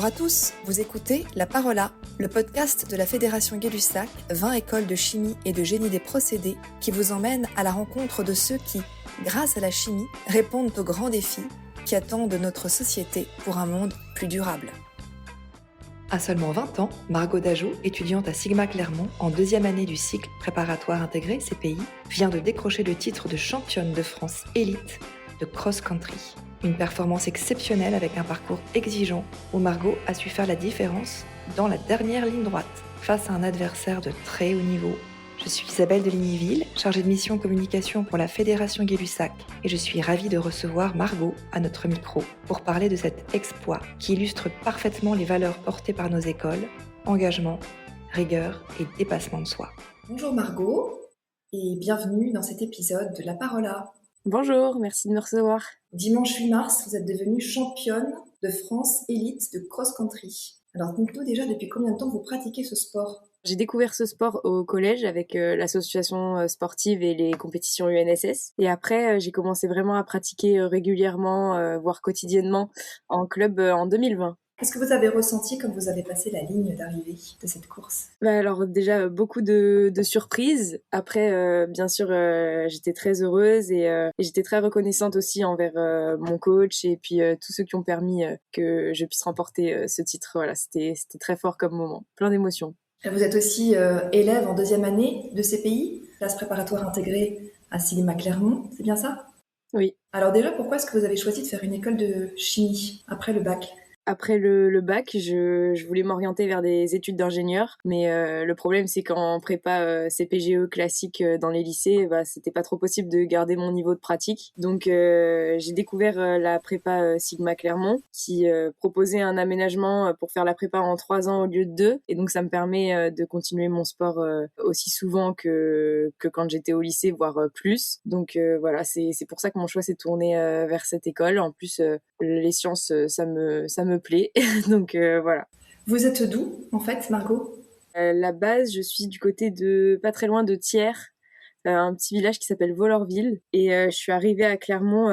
Bonjour à tous, vous écoutez La Parola, le podcast de la Fédération Gay-Lussac, 20 écoles de chimie et de génie des procédés, qui vous emmène à la rencontre de ceux qui, grâce à la chimie, répondent aux grands défis qui attendent notre société pour un monde plus durable. À seulement 20 ans, Margot Dageot, étudiante à Sigma Clermont en deuxième année du cycle préparatoire intégré CPI, vient de décrocher le titre de championne de France élite de cross-country. Une performance exceptionnelle avec un parcours exigeant où Margot a su faire la différence dans la dernière ligne droite face à un adversaire de très haut niveau. Je suis Isabelle de Ligniville, chargée de mission communication pour la Fédération Gay-Lussac et je suis ravie de recevoir Margot à notre micro pour parler de cet exploit qui illustre parfaitement les valeurs portées par nos écoles, engagement, rigueur et dépassement de soi. Bonjour Margot et bienvenue dans cet épisode de La Parola. Bonjour, merci de me recevoir. Dimanche 8 mars, vous êtes devenue championne de France élite de cross-country. Alors dites-nous déjà depuis combien de temps vous pratiquez ce sport ? J'ai découvert ce sport au collège avec l'association sportive et les compétitions UNSS. Et après, j'ai commencé vraiment à pratiquer régulièrement, voire quotidiennement, en club en 2020. Qu'est-ce que vous avez ressenti quand vous avez passé la ligne d'arrivée de cette course ? Alors déjà, beaucoup de surprises. Après, bien sûr, j'étais très heureuse et j'étais très reconnaissante aussi envers mon coach et puis tous ceux qui ont permis que je puisse remporter ce titre. Voilà, c'était très fort comme moment, plein d'émotions. Vous êtes aussi élève en deuxième année de CPI, classe préparatoire intégrée à Sigma Clermont, c'est bien ça ? Oui. Alors déjà, pourquoi est-ce que vous avez choisi de faire une école de chimie après le bac ? Après le bac, je voulais m'orienter vers des études d'ingénieur, mais le problème c'est qu'en prépa CPGE classique dans les lycées, c'était pas trop possible de garder mon niveau de pratique. Donc j'ai découvert la prépa Sigma Clermont qui proposait un aménagement pour faire la prépa en 3 ans au lieu de 2, et donc ça me permet de continuer mon sport aussi souvent que quand j'étais au lycée, voire plus. Donc voilà, c'est pour ça que mon choix s'est tourné vers cette école. En plus, les sciences, ça me plaît. Donc voilà. Vous êtes d'où, en fait, Margot ? La base, je suis du côté de pas très loin de Thiers, un petit village qui s'appelle Vollorville. Et je suis arrivée à Clermont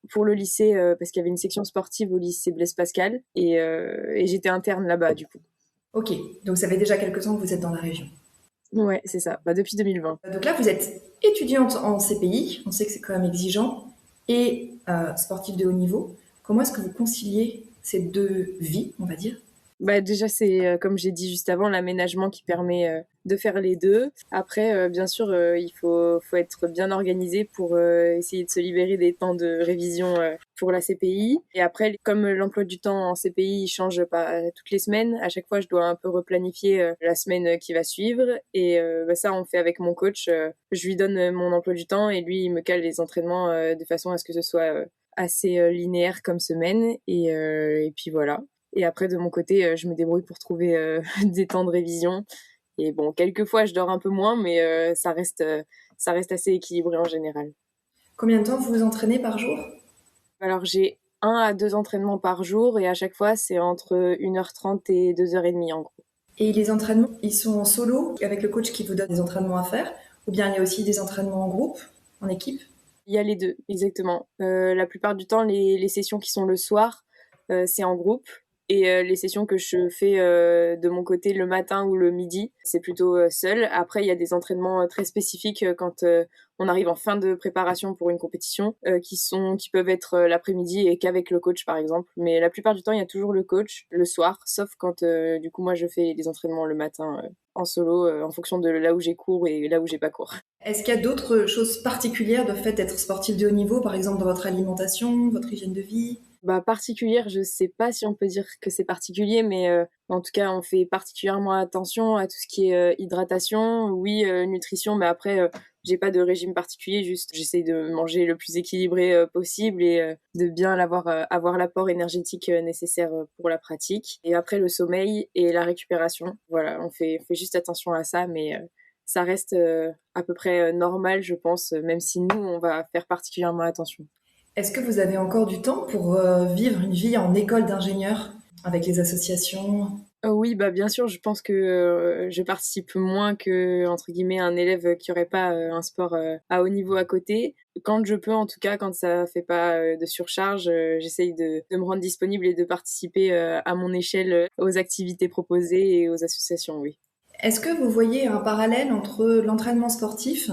pour le lycée parce qu'il y avait une section sportive au lycée Blaise Pascal. Et j'étais interne là-bas, du coup. Ok, donc ça fait déjà quelques temps que vous êtes dans la région. Ouais, c'est ça, depuis 2020. Donc là, vous êtes étudiante en CPI, on sait que c'est quand même exigeant, et sportive de haut niveau. Comment est-ce que vous conciliez ces deux vies, on va dire ? Déjà, c'est comme j'ai dit juste avant, l'aménagement qui permet de faire les deux. Après, bien sûr, il faut être bien organisé pour essayer de se libérer des temps de révision pour la CPI. Et après, comme l'emploi du temps en CPI il change pas toutes les semaines, à chaque fois, je dois un peu replanifier la semaine qui va suivre. Et ça, on fait avec mon coach. Je lui donne mon emploi du temps et lui, il me cale les entraînements de façon à ce que ce soit assez linéaire comme semaine. Et puis voilà. Et après, de mon côté, je me débrouille pour trouver des temps de révision. Et bon, quelquefois, je dors un peu moins, mais ça reste assez équilibré en général. Combien de temps vous vous entraînez par jour ? Alors, j'ai 1 à 2 entraînements par jour et à chaque fois, c'est entre 1h30 et 2h30 en gros. Et les entraînements, ils sont en solo, avec le coach qui vous donne des entraînements à faire, ou bien il y a aussi des entraînements en groupe, en équipe ? Il y a les deux, exactement. La plupart du temps, les sessions qui sont le soir, c'est en groupe. Et les sessions que je fais de mon côté le matin ou le midi, c'est plutôt seul. Après, il y a des entraînements très spécifiques quand on arrive en fin de préparation pour une compétition qui peuvent être l'après-midi et qu'avec le coach, par exemple. Mais la plupart du temps, il y a toujours le coach le soir, sauf quand du coup, moi, je fais les entraînements le matin en solo en fonction de là où j'ai cours et là où j'ai pas cours. Est-ce qu'il y a d'autres choses particulières de fait d'être sportif de haut niveau, par exemple dans votre alimentation, votre hygiène de vie ? Particulière, je sais pas si on peut dire que c'est particulier, mais en tout cas, on fait particulièrement attention à tout ce qui est hydratation, oui, nutrition, mais après, j'ai pas de régime particulier, juste j'essaie de manger le plus équilibré possible et de bien avoir l'apport énergétique nécessaire pour la pratique. Et après, le sommeil et la récupération, voilà, on fait juste attention à ça, mais ça reste à peu près normal, je pense, même si nous, on va faire particulièrement attention. Est-ce que vous avez encore du temps pour vivre une vie en école d'ingénieur avec les associations ? Oui, bah, bien sûr, je pense que, je participe moins que entre guillemets «un élève qui aurait pas, un sport, à haut niveau à côté». Quand je peux, en tout cas, quand ça fait pas, de surcharge, j'essaye de me rendre disponible et de participer, à mon échelle, aux activités proposées et aux associations, oui. Est-ce que vous voyez un parallèle entre l'entraînement sportif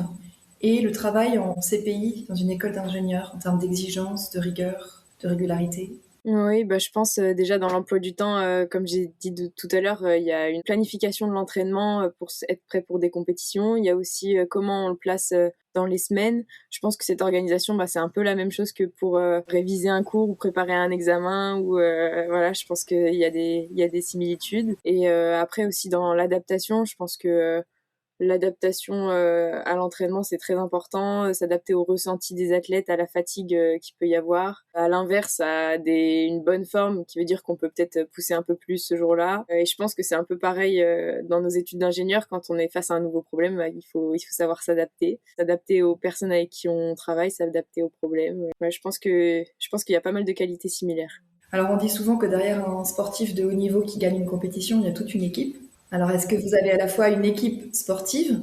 et le travail en CPI dans une école d'ingénieur en termes d'exigence, de rigueur, de régularité? Oui, bah, je pense, déjà dans l'emploi du temps, comme j'ai dit tout à l'heure, il y a une planification de l'entraînement, pour être prêt pour des compétitions. Il y a aussi, comment on le place, dans les semaines. Je pense que cette organisation, bah, c'est un peu la même chose que pour, réviser un cours ou préparer un examen ou, voilà, je pense qu'il y a des similitudes et après aussi dans l'adaptation, je pense que, l'adaptation, à l'entraînement, c'est très important, s'adapter au ressenti des athlètes, à la fatigue, qu'il peut y avoir. À l'inverse, à une bonne forme qui veut dire qu'on peut peut-être pousser un peu plus ce jour-là. Et je pense que c'est un peu pareil, dans nos études d'ingénieur quand on est face à un nouveau problème, bah, il faut savoir s'adapter. S'adapter aux personnes avec qui on travaille, s'adapter aux problèmes. Ouais, je pense qu'il y a pas mal de qualités similaires. Alors on dit souvent que derrière un sportif de haut niveau qui gagne une compétition, il y a toute une équipe. Alors est-ce que vous avez à la fois une équipe sportive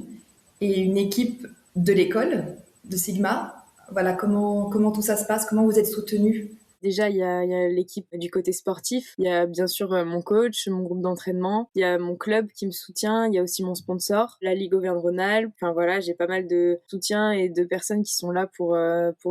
et une équipe de l'école, de Sigma? Voilà, comment tout ça se passe? Comment vous êtes soutenus? Déjà, il y a l'équipe du côté sportif. Il y a bien sûr mon coach, mon groupe d'entraînement. Il y a mon club qui me soutient. Il y a aussi mon sponsor, la Ligue Auvergne-Rhône-Alpes. Enfin voilà, j'ai pas mal de soutien et de personnes qui sont là pour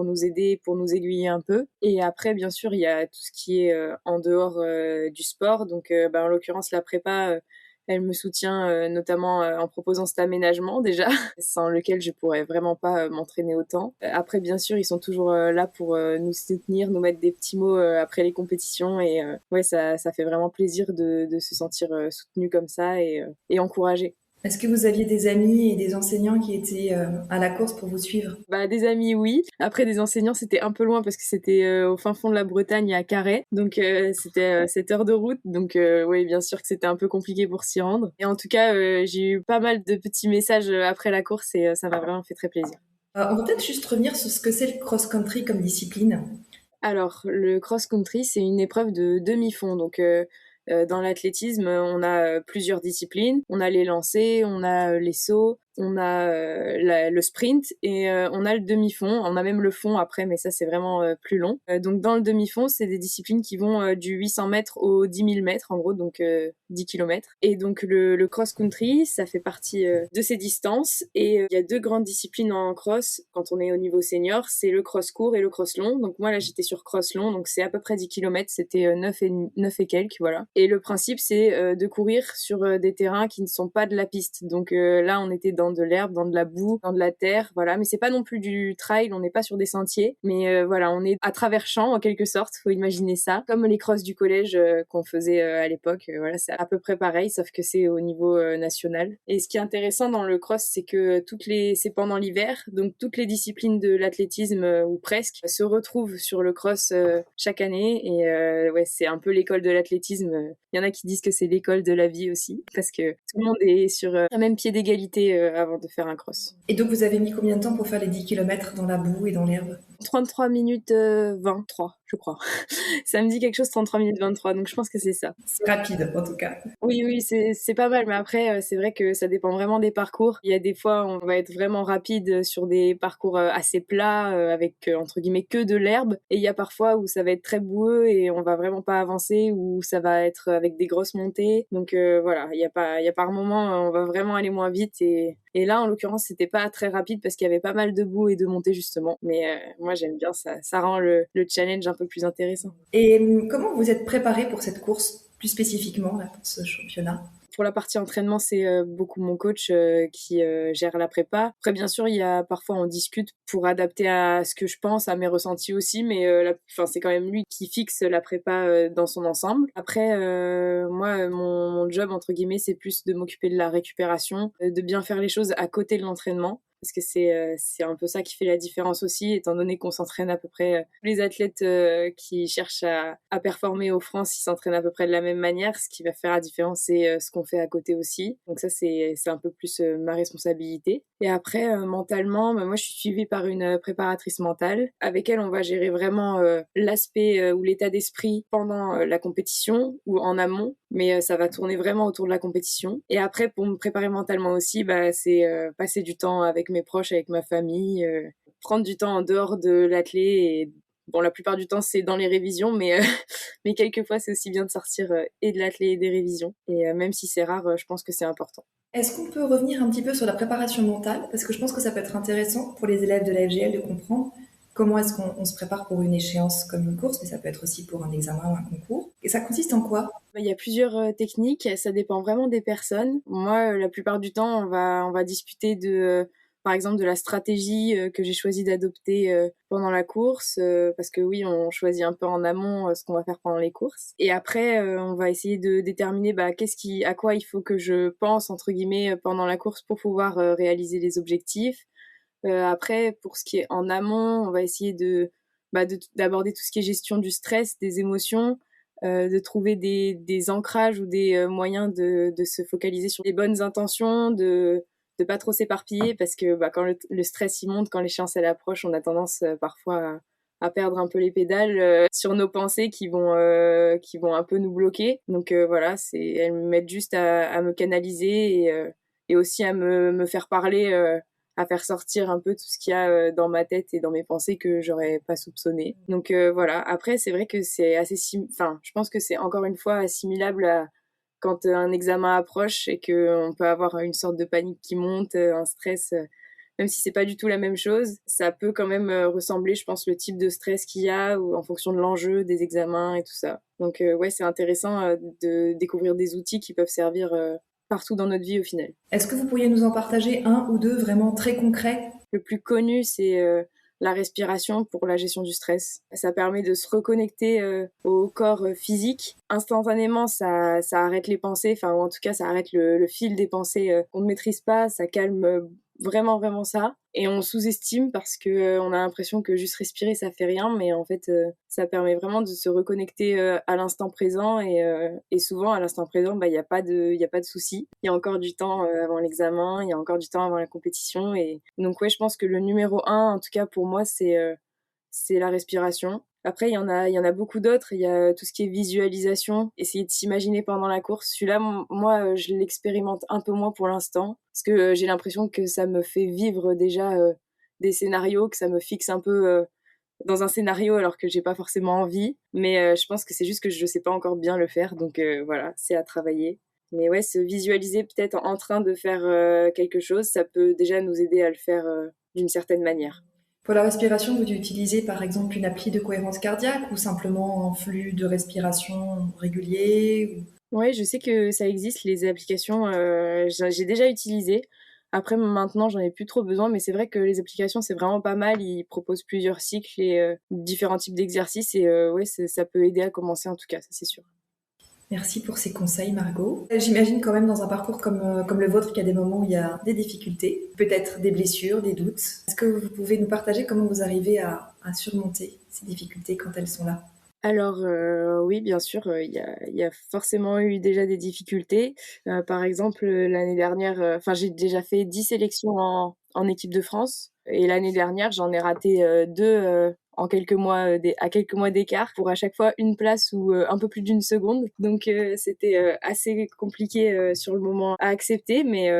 nous aider, pour nous aiguiller un peu. Et après, bien sûr, il y a tout ce qui est en dehors du sport. Donc, bah, en l'occurrence, la prépa, elle me soutient notamment en proposant cet aménagement déjà, sans lequel je pourrais vraiment pas m'entraîner autant. Après, bien sûr, ils sont toujours là pour nous soutenir, nous mettre des petits mots après les compétitions et ouais, ça fait vraiment plaisir de se sentir soutenu comme ça et encouragé. Est-ce que vous aviez des amis et des enseignants qui étaient à la course pour vous suivre? Bah, des amis, oui. Après, des enseignants, c'était un peu loin parce que c'était au fin fond de la Bretagne, à Carhaix. Donc, c'était 7 heures de route. Donc, oui, bien sûr que c'était un peu compliqué pour s'y rendre. Et en tout cas, j'ai eu pas mal de petits messages après la course et ça m'a vraiment fait très plaisir. On va peut-être juste revenir sur ce que c'est le cross-country comme discipline. Alors, le cross-country, c'est une épreuve de demi-fond. Donc, dans l'athlétisme, on a plusieurs disciplines. On a les lancers, on a les sauts, on a le sprint et on a le demi-fond. On a même le fond après, mais ça, c'est vraiment plus long. Donc, dans le demi-fond, c'est des disciplines qui vont du 800 mètres au 10 000 mètres, en gros, donc 10 kilomètres. Et donc, le cross-country, ça fait partie de ces distances. Et il y a deux grandes disciplines en cross quand on est au niveau senior, c'est le cross court et le cross long. Donc, moi, là, j'étais sur cross long, donc c'est à peu près 10 kilomètres, c'était 9 et quelques, voilà. Et le principe, c'est de courir sur des terrains qui ne sont pas de la piste. Donc là, on était dans de l'herbe, dans de la boue, dans de la terre, voilà. Mais c'est pas non plus du trail, on n'est pas sur des sentiers. Mais voilà, on est à travers champs, en quelque sorte, faut imaginer ça. Comme les crosses du collège qu'on faisait à l'époque, voilà, c'est à peu près pareil, sauf que c'est au niveau national. Et ce qui est intéressant dans le cross, c'est que c'est pendant l'hiver, donc toutes les disciplines de l'athlétisme, ou presque, se retrouvent sur le cross chaque année. Et ouais, c'est un peu l'école de l'athlétisme. Il y en a qui disent que c'est l'école de la vie aussi, parce que tout le monde est sur un même pied d'égalité avant de faire un cross. Et donc vous avez mis combien de temps pour faire les 10 kilomètres dans la boue et dans l'herbe? 33 minutes 23, je crois. Ça me dit quelque chose, 33 minutes 23, donc je pense que c'est ça. C'est rapide en tout cas. Oui, oui, c'est pas mal, mais après, c'est vrai que ça dépend vraiment des parcours. Il y a des fois, on va être vraiment rapide sur des parcours assez plats, avec, entre guillemets, que de l'herbe. Et il y a parfois où ça va être très boueux et on va vraiment pas avancer, ou ça va être avec des grosses montées. Donc voilà, il y a par moments, on va vraiment aller moins vite. Et là, en l'occurrence, c'était pas très rapide parce qu'il y avait pas mal de boue et de montées, justement. Mais moi, j'aime bien ça. Ça rend le challenge un peu plus intéressant. Et comment vous êtes préparé pour cette course plus spécifiquement là, pour ce championnat? Pour la partie entraînement, c'est beaucoup mon coach qui gère la prépa. Après, bien sûr, il y a parfois on discute pour adapter à ce que je pense, à mes ressentis aussi, mais c'est quand même lui qui fixe la prépa dans son ensemble. Après, moi, mon job, entre guillemets, c'est plus de m'occuper de la récupération, de bien faire les choses à côté de l'entraînement. parce que c'est un peu ça qui fait la différence aussi, étant donné qu'on s'entraîne à peu près, tous les athlètes qui cherchent à performer au France, ils s'entraînent à peu près de la même manière. Ce qui va faire la différence, c'est ce qu'on fait à côté aussi. Donc ça, c'est un peu plus ma responsabilité. Et après, mentalement, moi, je suis suivie par une préparatrice mentale. Avec elle, on va gérer vraiment l'aspect ou l'état d'esprit pendant la compétition ou en amont, mais ça va tourner vraiment autour de la compétition. Et après, pour me préparer mentalement aussi, c'est passer du temps avec mes proches, avec ma famille, prendre du temps en dehors de l'athlé. Et bon, la plupart du temps, c'est dans les révisions, mais quelquefois, c'est aussi bien de sortir et de l'athlé et des révisions. Et même si c'est rare, je pense que c'est important. Est-ce qu'on peut revenir un petit peu sur la préparation mentale? Parce que je pense que ça peut être intéressant pour les élèves de la FGL de comprendre comment est-ce qu'on se prépare pour une échéance comme une course, mais ça peut être aussi pour un examen ou un concours. Et ça consiste en quoi? Il y a plusieurs techniques, ça dépend vraiment des personnes. Moi, la plupart du temps, on va discuter par exemple, de la stratégie que j'ai choisi d'adopter pendant la course, parce que oui, on choisit un peu en amont ce qu'on va faire pendant les courses. Et après, on va essayer de déterminer à quoi il faut que je pense, entre guillemets, pendant la course pour pouvoir réaliser les objectifs. Après, pour ce qui est en amont, on va essayer d'aborder tout ce qui est gestion du stress, des émotions, de trouver des ancrages ou des moyens de se focaliser sur les bonnes intentions, de pas trop s'éparpiller, parce que quand le stress il monte, quand l'échéance elle approche, on a tendance parfois à perdre un peu les pédales sur nos pensées qui vont un peu nous bloquer. Donc voilà, elles m'aident juste à me canaliser et aussi à me faire parler, à faire sortir un peu tout ce qu'il y a dans ma tête et dans mes pensées que j'aurais pas soupçonné. Donc voilà, après c'est vrai que c'est je pense que c'est encore une fois assimilable à quand un examen approche et qu'on peut avoir une sorte de panique qui monte, un stress, même si c'est pas du tout la même chose, ça peut quand même ressembler, je pense, le type de stress qu'il y a ou en fonction de l'enjeu des examens et tout ça. Donc ouais, c'est intéressant de découvrir des outils qui peuvent servir partout dans notre vie au final. Est-ce que vous pourriez nous en partager un ou deux vraiment très concrets? Le plus connu, c'est la respiration pour la gestion du stress. Ça permet de se reconnecter au corps physique. Instantanément, ça arrête les pensées, ou en tout cas, ça arrête le fil des pensées qu'on ne maîtrise pas, ça calme vraiment, vraiment ça. Et on sous-estime parce que on a l'impression que juste respirer, ça fait rien, mais en fait, ça permet vraiment de se reconnecter à l'instant présent et souvent, à l'instant présent, il y a pas de souci. Il y a encore du temps avant l'examen, il y a encore du temps avant la compétition et donc ouais, je pense que le numéro un, en tout cas pour moi, c'est la respiration. Après, il y en a beaucoup d'autres. Il y a tout ce qui est visualisation, essayer de s'imaginer pendant la course. Celui-là, moi, je l'expérimente un peu moins pour l'instant, parce que j'ai l'impression que ça me fait vivre déjà des scénarios, que ça me fixe un peu dans un scénario alors que j'ai pas forcément envie. Mais je pense que c'est juste que je sais pas encore bien le faire, donc voilà, c'est à travailler. Mais ouais, se visualiser peut-être en train de faire quelque chose, ça peut déjà nous aider à le faire d'une certaine manière. Pour la respiration, vous utilisez par exemple une appli de cohérence cardiaque ou simplement un flux de respiration régulier? Ouais, je sais que ça existe, les applications, j'ai déjà utilisé. Après, maintenant, j'en ai plus trop besoin, mais c'est vrai que les applications, c'est vraiment pas mal. Ils proposent plusieurs cycles et différents types d'exercices et ouais, ça peut aider à commencer en tout cas, ça c'est sûr. Merci pour ces conseils, Margot. J'imagine quand même dans un parcours comme le vôtre qu'il y a des moments où il y a des difficultés, peut-être des blessures, des doutes. Est-ce que vous pouvez nous partager comment vous arrivez à surmonter ces difficultés quand elles sont là? Alors oui, bien sûr, il y a forcément eu déjà des difficultés. Par exemple, l'année dernière, j'ai déjà fait 10 sélections en équipe de France et l'année dernière, j'en ai raté 2 en quelques mois, à quelques mois d'écart pour à chaque fois une place ou un peu plus d'une seconde. Donc c'était assez compliqué sur le moment à accepter, mais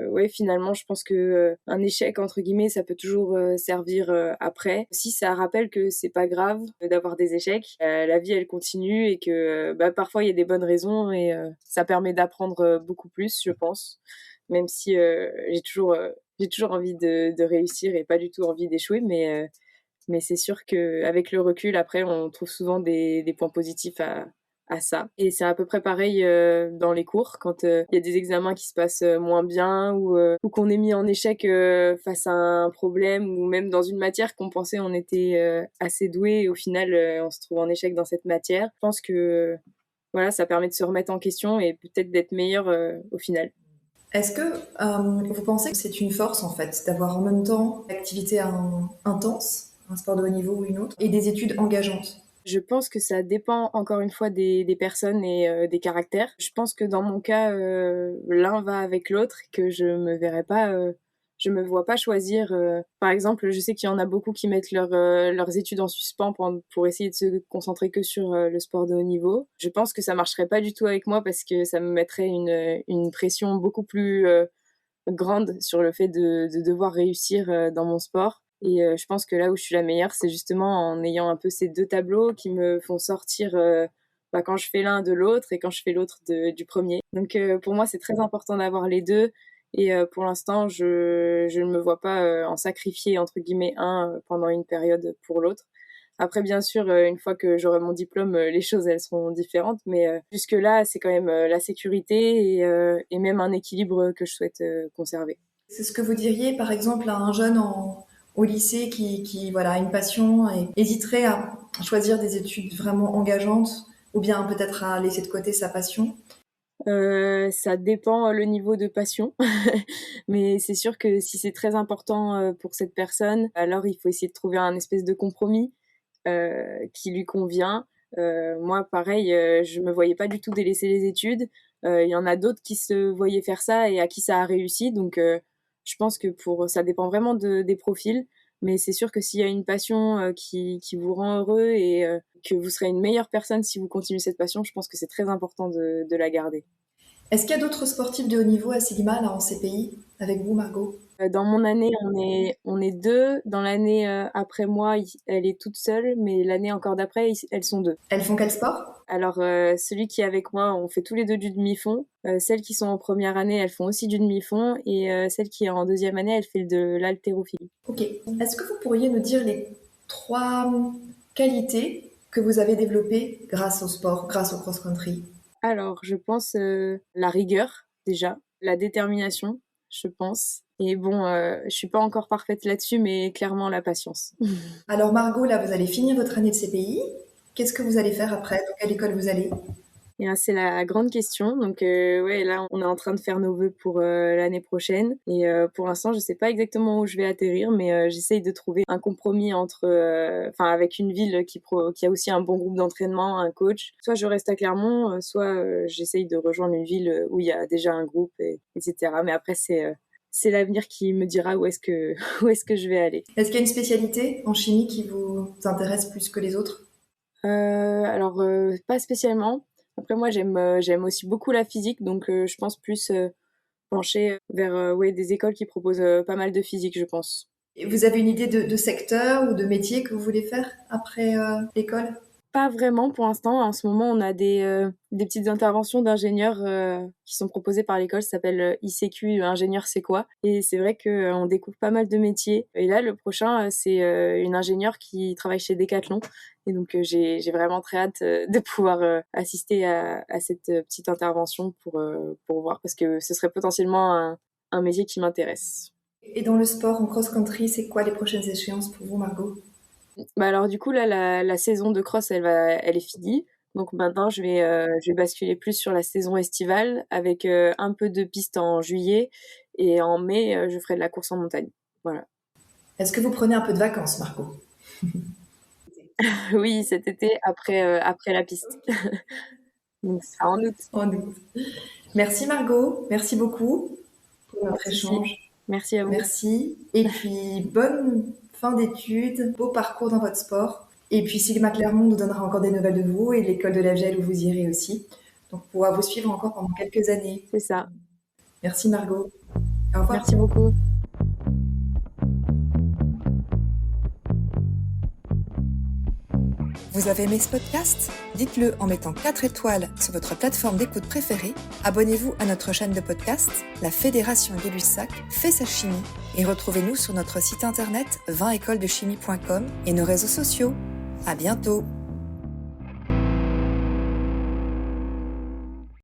ouais, finalement, je pense que un échec entre guillemets, ça peut toujours servir après. Si ça rappelle que c'est pas grave d'avoir des échecs, la vie elle continue et que parfois il y a des bonnes raisons et ça permet d'apprendre beaucoup plus, je pense. Même si j'ai toujours envie de réussir et pas du tout envie d'échouer, mais c'est sûr qu'avec le recul, après, on trouve souvent des points positifs à ça. Et c'est à peu près pareil dans les cours, quand il y a des examens qui se passent moins bien ou qu'on est mis en échec face à un problème ou même dans une matière qu'on pensait on était assez doué et au final on se trouve en échec dans cette matière. Je pense que voilà, ça permet de se remettre en question et peut-être d'être meilleur au final. Est-ce que vous pensez que c'est une force en fait d'avoir en même temps une activité intense, un sport de haut niveau ou une autre, et des études engageantes? Je pense que ça dépend encore une fois des personnes et des caractères. Je pense que dans mon cas, l'un va avec l'autre et que je me vois pas choisir. Par exemple, je sais qu'il y en a beaucoup qui mettent leurs études en suspens pour essayer de se concentrer que sur le sport de haut niveau. Je pense que ça marcherait pas du tout avec moi parce que ça me mettrait une pression beaucoup plus grande sur le fait de devoir réussir dans mon sport. Et je pense que là où je suis la meilleure, c'est justement en ayant un peu ces deux tableaux qui me font sortir quand je fais l'un de l'autre et quand je fais l'autre du premier. Donc pour moi, c'est très important d'avoir les deux. Et pour l'instant, je ne me vois pas en sacrifier, entre guillemets, un pendant une période pour l'autre. Après, bien sûr, une fois que j'aurai mon diplôme, les choses, elles seront différentes. Mais jusque-là, c'est quand même la sécurité et même un équilibre que je souhaite conserver. C'est ce que vous diriez par exemple à un jeune au lycée qui voilà, a une passion et hésiterait à choisir des études vraiment engageantes ou bien peut-être à laisser de côté sa passion? Ça dépend le niveau de passion, mais c'est sûr que si c'est très important pour cette personne, alors il faut essayer de trouver un espèce de compromis qui lui convient. Moi, pareil, je me voyais pas du tout délaisser les études. Il y en a d'autres qui se voyaient faire ça et à qui ça a réussi. Donc, je pense que ça dépend vraiment des profils. Mais c'est sûr que s'il y a une passion qui vous rend heureux et que vous serez une meilleure personne si vous continuez cette passion, je pense que c'est très important de la garder. Est-ce qu'il y a d'autres sportifs de haut niveau à Sigma, là, en CPI, avec vous, Margot? Dans mon année, on est deux. Dans l'année après moi, elle est toute seule, mais l'année encore d'après, elles sont deux. Elles font quel sport? Alors, celui qui est avec moi, on fait tous les deux du demi-fond. Celles qui sont en première année, elles font aussi du demi-fond. Et celle qui est en deuxième année, elle fait de l'haltérophilie. Ok. Est-ce que vous pourriez nous dire les 3 qualités que vous avez développées grâce au sport, grâce au cross-country? Alors, je pense la rigueur, déjà. La détermination, je pense. Et bon, je suis pas encore parfaite là-dessus, mais clairement la patience. Alors Margot, là, vous allez finir votre année de CPI. Qu'est-ce que vous allez faire après? Dans quelle école vous allez? Et c'est la grande question. Donc, ouais, là, on est en train de faire nos vœux pour l'année prochaine. Et pour l'instant, je sais pas exactement où je vais atterrir, mais j'essaye de trouver un compromis avec une ville qui a aussi un bon groupe d'entraînement, un coach. Soit je reste à Clermont, soit j'essaye de rejoindre une ville où il y a déjà un groupe, etc. Mais après, c'est l'avenir qui me dira où est-ce que où est-ce que je vais aller. Est-ce qu'il y a une spécialité en chimie qui vous intéresse plus que les autres? Alors, pas spécialement. Après, moi, j'aime aussi beaucoup la physique, donc je pense plus pencher vers ouais, des écoles qui proposent pas mal de physique, je pense. Et vous avez une idée de secteur ou de métier que vous voulez faire après l'école? Pas vraiment pour l'instant. En ce moment, on a des petites interventions d'ingénieurs qui sont proposées par l'école. Ça s'appelle ICQ, ingénieur c'est quoi? Et c'est vrai qu'on découvre pas mal de métiers. Et là, le prochain, c'est une ingénieure qui travaille chez Decathlon. Et donc, j'ai vraiment très hâte de pouvoir assister à cette petite intervention pour voir, parce que ce serait potentiellement un métier qui m'intéresse. Et dans le sport en cross-country, c'est quoi les prochaines échéances pour vous, Margot? Bah alors du coup là la saison de cross elle est finie, donc maintenant je vais basculer plus sur la saison estivale avec un peu de piste en juillet et en mai je ferai de la course en montagne. Voilà. Est-ce que vous prenez un peu de vacances, Margot? Oui, cet été après la piste. Donc ce sera en août. En août. Merci Margot, merci beaucoup pour notre échange. Merci à vous. Merci. Et puis bonne fin d'études, beau parcours dans votre sport. Et puis Sigma Clermont nous donnera encore des nouvelles de vous et l'école de la Gel où vous irez aussi. Donc on pourra vous suivre encore pendant quelques années. C'est ça. Merci Margot. Au revoir. Merci beaucoup. Vous avez aimé ce podcast? Dites-le en mettant 4 étoiles sur votre plateforme d'écoute préférée. Abonnez-vous à notre chaîne de podcast, la Fédération Gay-Lussac fait sa chimie, et retrouvez-nous sur notre site internet 20écolesdechimie.com et nos réseaux sociaux. À bientôt!